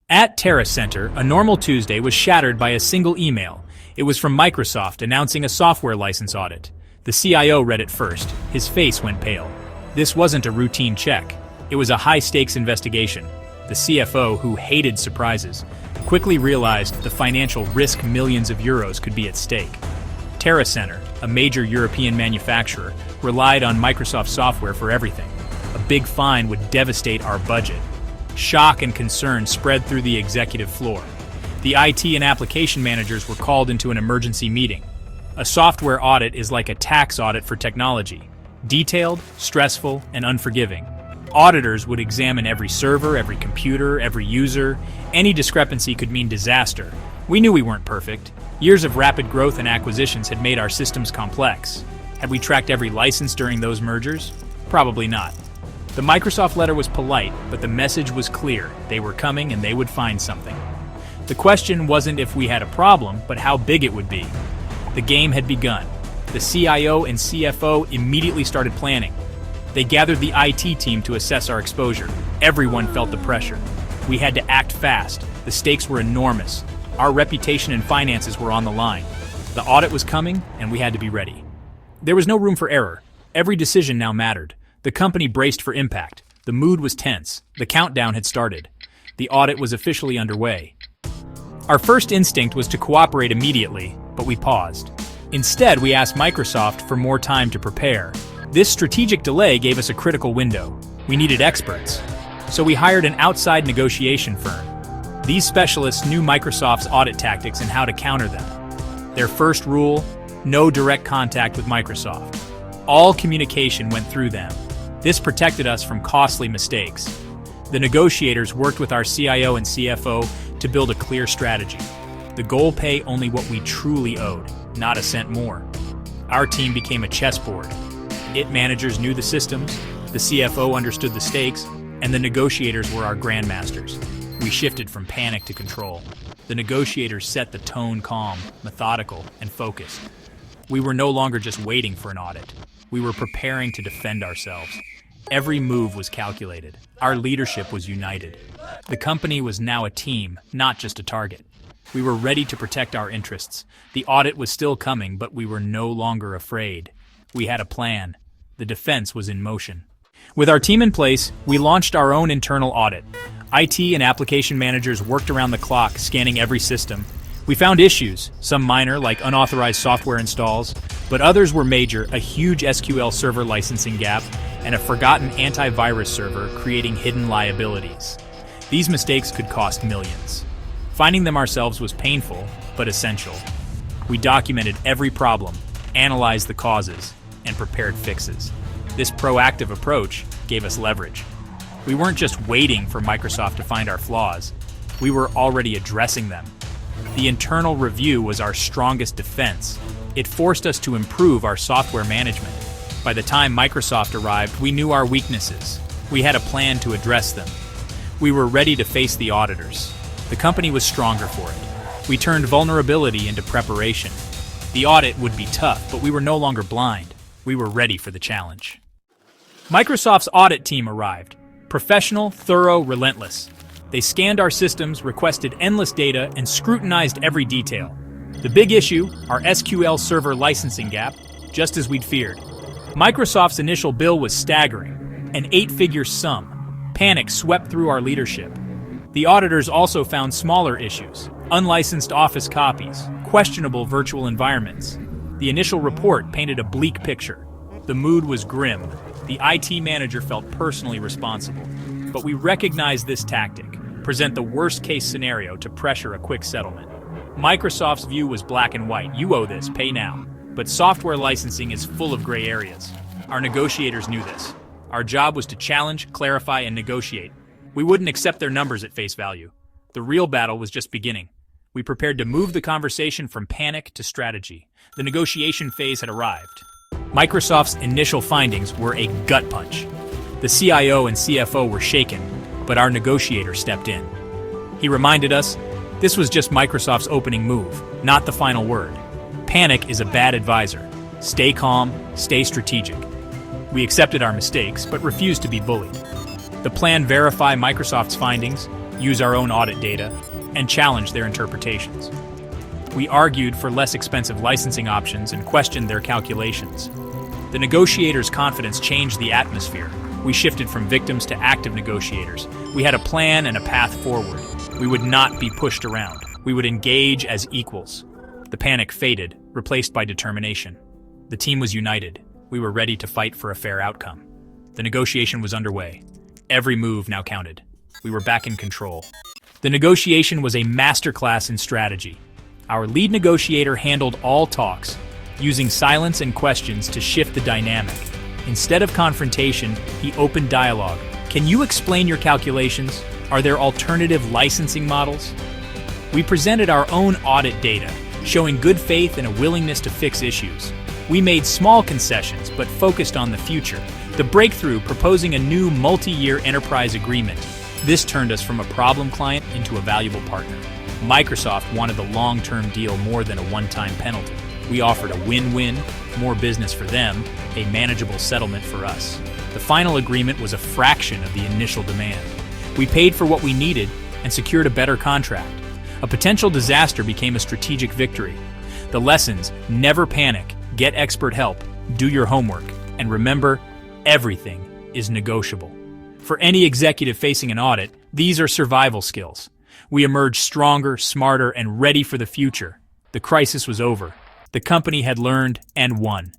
At Terra Center, a normal Tuesday was shattered by a single email. It was from Microsoft announcing a software license audit. The CIO read it first. His face went pale. This wasn't a routine check. It was a high-stakes investigation. The CFO, who hated surprises, quickly realized the financial risk millions of euros could be at stake. Terra Center, a major European manufacturer, relied on Microsoft software for everything. A big fine would devastate our budget. Shock and concern spread through the executive floor. The IT and application managers were called into an emergency meeting. A software audit is like a tax audit for technology. Detailed, stressful, and unforgiving. Auditors would examine every server, every computer, every user. Any discrepancy could mean disaster. We knew we weren't perfect. Years of rapid growth and acquisitions had made our systems complex. Had we tracked every license during those mergers? Probably not. The Microsoft letter was polite, but the message was clear. They were coming and they would find something. The question wasn't if we had a problem, but how big it would be. The game had begun. The CIO and CFO immediately started planning. They gathered the IT team to assess our exposure. Everyone felt the pressure. We had to act fast. The stakes were enormous. Our reputation and finances were on the line. The audit was coming, and we had to be ready. There was no room for error. Every decision now mattered. The company braced for impact. The mood was tense. The countdown had started. The audit was officially underway. Our first instinct was to cooperate immediately, but we paused. Instead, we asked Microsoft for more time to prepare. This strategic delay gave us a critical window. We needed experts. So we hired an outside negotiation firm. These specialists knew Microsoft's audit tactics and how to counter them. Their first rule: no direct contact with Microsoft. All communication went through them. This protected us from costly mistakes. The negotiators worked with our CIO and CFO to build a clear strategy. The goal: pay only what we truly owed, not a cent more. Our team became a chessboard. IT managers knew the systems, the CFO understood the stakes, and the negotiators were our grandmasters. We shifted from panic to control. The negotiators set the tone calm, methodical, and focused. We were no longer just waiting for an audit. We were preparing to defend ourselves. Every move was calculated. Our leadership was united. The company was now a team, not just a target. We were ready to protect our interests. The audit was still coming, but we were no longer afraid. We had a plan. The defense was in motion. With our team in place, we launched our own internal audit. IT and application managers worked around the clock, scanning every system. We found issues, some minor, like unauthorized software installs, but others were major: a huge SQL server licensing gap and a forgotten antivirus server creating hidden liabilities. These mistakes could cost millions. Finding them ourselves was painful, but essential. We documented every problem, analyzed the causes, and prepared fixes. This proactive approach gave us leverage. We weren't just waiting for Microsoft to find our flaws. We were already addressing them. The internal review was our strongest defense. It forced us to improve our software management. By the time Microsoft arrived, we knew our weaknesses. We had a plan to address them. We were ready to face the auditors. The company was stronger for it. We turned vulnerability into preparation. The audit would be tough, but we were no longer blind. We were ready for the challenge. Microsoft's audit team arrived. Professional, thorough, relentless. They scanned our systems, requested endless data, and scrutinized every detail. The big issue: our SQL server licensing gap, just as we'd feared. Microsoft's initial bill was staggering, an 8-figure sum. Panic swept through our leadership. The auditors also found smaller issues: unlicensed Office copies, questionable virtual environments. The initial report painted a bleak picture. The mood was grim. The IT manager felt personally responsible. But we recognized this tactic: present the worst-case scenario to pressure a quick settlement. Microsoft's view was black and white: you owe this, pay now. But software licensing is full of gray areas. Our negotiators knew this. Our job was to challenge, clarify, and negotiate. We wouldn't accept their numbers at face value. The real battle was just beginning. We prepared to move the conversation from panic to strategy. The negotiation phase had arrived. Microsoft's initial findings were a gut punch. The CIO and CFO were shaken, but our negotiator stepped in. He reminded us, this was just Microsoft's opening move, not the final word. Panic is a bad advisor. Stay calm, stay strategic. We accepted our mistakes, but refused to be bullied. The plan verified Microsoft's findings, use our own audit data, and challenge their interpretations. We argued for less expensive licensing options and questioned their calculations. The negotiators' confidence changed the atmosphere. We shifted from victims to active negotiators. We had a plan and a path forward. We would not be pushed around. We would engage as equals. The panic faded, replaced by determination. The team was united. We were ready to fight for a fair outcome. The negotiation was underway. Every move now counted. We were back in control. The negotiation was a masterclass in strategy. Our lead negotiator handled all talks, using silence and questions to shift the dynamic. Instead of confrontation, he opened dialogue. Can you explain your calculations? Are there alternative licensing models? We presented our own audit data, showing good faith and a willingness to fix issues. We made small concessions, but focused on the future. The breakthrough, proposing a new multi-year enterprise agreement. This turned us from a problem client into a valuable partner. Microsoft wanted the long-term deal more than a one-time penalty. We offered a win-win, more business for them, a manageable settlement for us. The final agreement was a fraction of the initial demand. We paid for what we needed and secured a better contract. A potential disaster became a strategic victory. The lessons: never panic, get expert help, do your homework, and remember, everything is negotiable. For any executive facing an audit, these are survival skills. We emerged stronger, smarter, and ready for the future. The crisis was over. The company had learned and won.